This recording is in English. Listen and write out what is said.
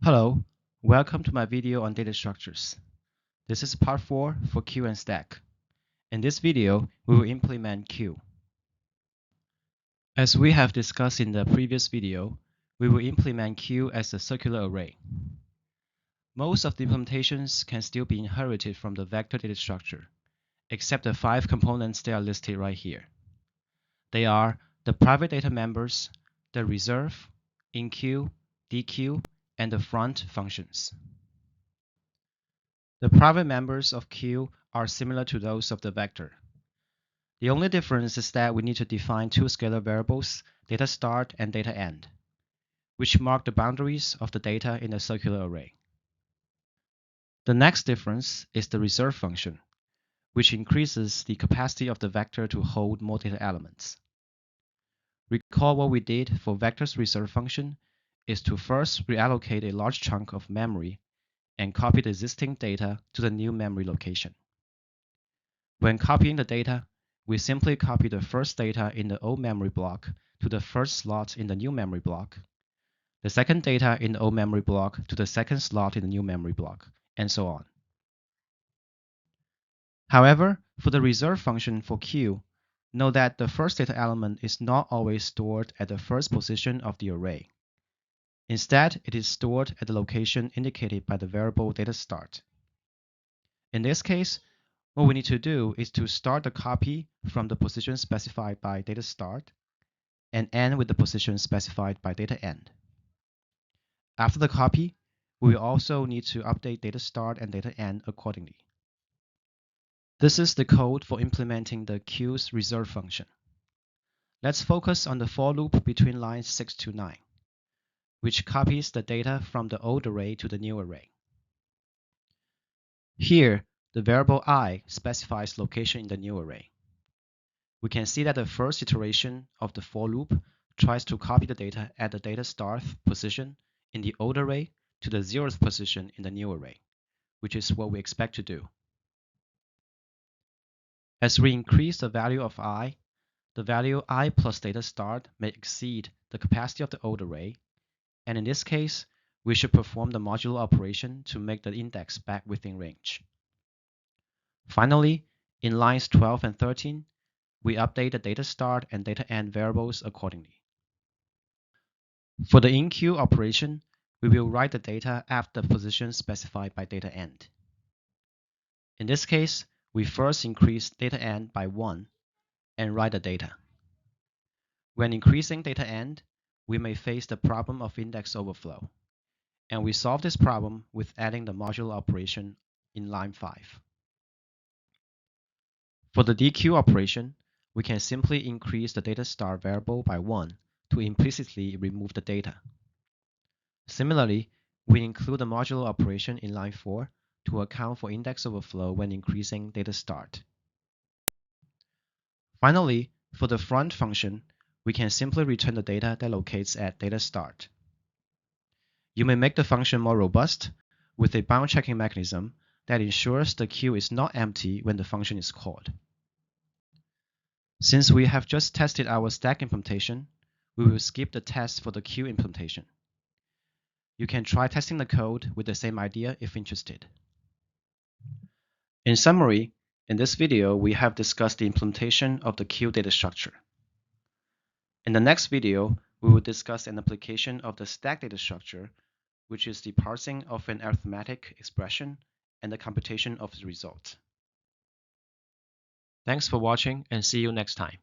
Hello, welcome to my video on data structures. This is part 4 for queue and stack. In this video, we will implement queue. As we have discussed in the previous video, we will implement queue as a circular array. Most of the implementations can still be inherited from the vector data structure, except the 5 components that are listed right here. They are the private data members, the reserve, enqueue, dequeue, and the front functions. The private members of queue are similar to those of the vector. The only difference is that we need to define two scalar variables, data start and data end, which mark the boundaries of the data in the circular array. The next difference is the reserve function, which increases the capacity of the vector to hold more data elements. Recall what we did for vector's reserve function is to first reallocate a large chunk of memory and copy the existing data to the new memory location. When copying the data, we simply copy the first data in the old memory block to the first slot in the new memory block, the second data in the old memory block to the second slot in the new memory block, and so on. However, for the reserve function for queue, note that the first data element is not always stored at the first position of the array. Instead, it is stored at the location indicated by the variable data start. In this case, what we need to do is to start the copy from the position specified by data start and end with the position specified by data end. After the copy, we will also need to update data start and data end accordingly. This is the code for implementing the queue's reserve function. Let's focus on the for loop between lines 6 to 9, which copies the data from the old array to the new array. Here, the variable I specifies location in the new array. We can see that the first iteration of the for loop tries to copy the data at the data start position in the old array to the 0th position in the new array, which is what we expect to do. As we increase the value of I, the value I plus data start may exceed the capacity of the old array, and in this case, we should perform the modulo operation to make the index back within range. Finally, in lines 12 and 13, we update the data start and data end variables accordingly. For the enqueue operation, we will write the data after the position specified by data end. In this case, we first increase data end by 1 and write the data. When increasing data end, we may face the problem of index overflow, and we solve this problem with adding the modulo operation in line 5. For the dequeue operation, we can simply increase the data start variable by 1 to implicitly remove the data. Similarly, we include the modulo operation in line 4 to account for index overflow when increasing data start. Finally, for the front function, we can simply return the data that locates at data start. You may make the function more robust with a bound checking mechanism that ensures the queue is not empty when the function is called. Since we have just tested our stack implementation, we will skip the test for the queue implementation. You can try testing the code with the same idea if interested. In summary, in this video, we have discussed the implementation of the queue data structure. In the next video, we will discuss an application of the stack data structure, which is the parsing of an arithmetic expression and the computation of the result. Thanks for watching and see you next time.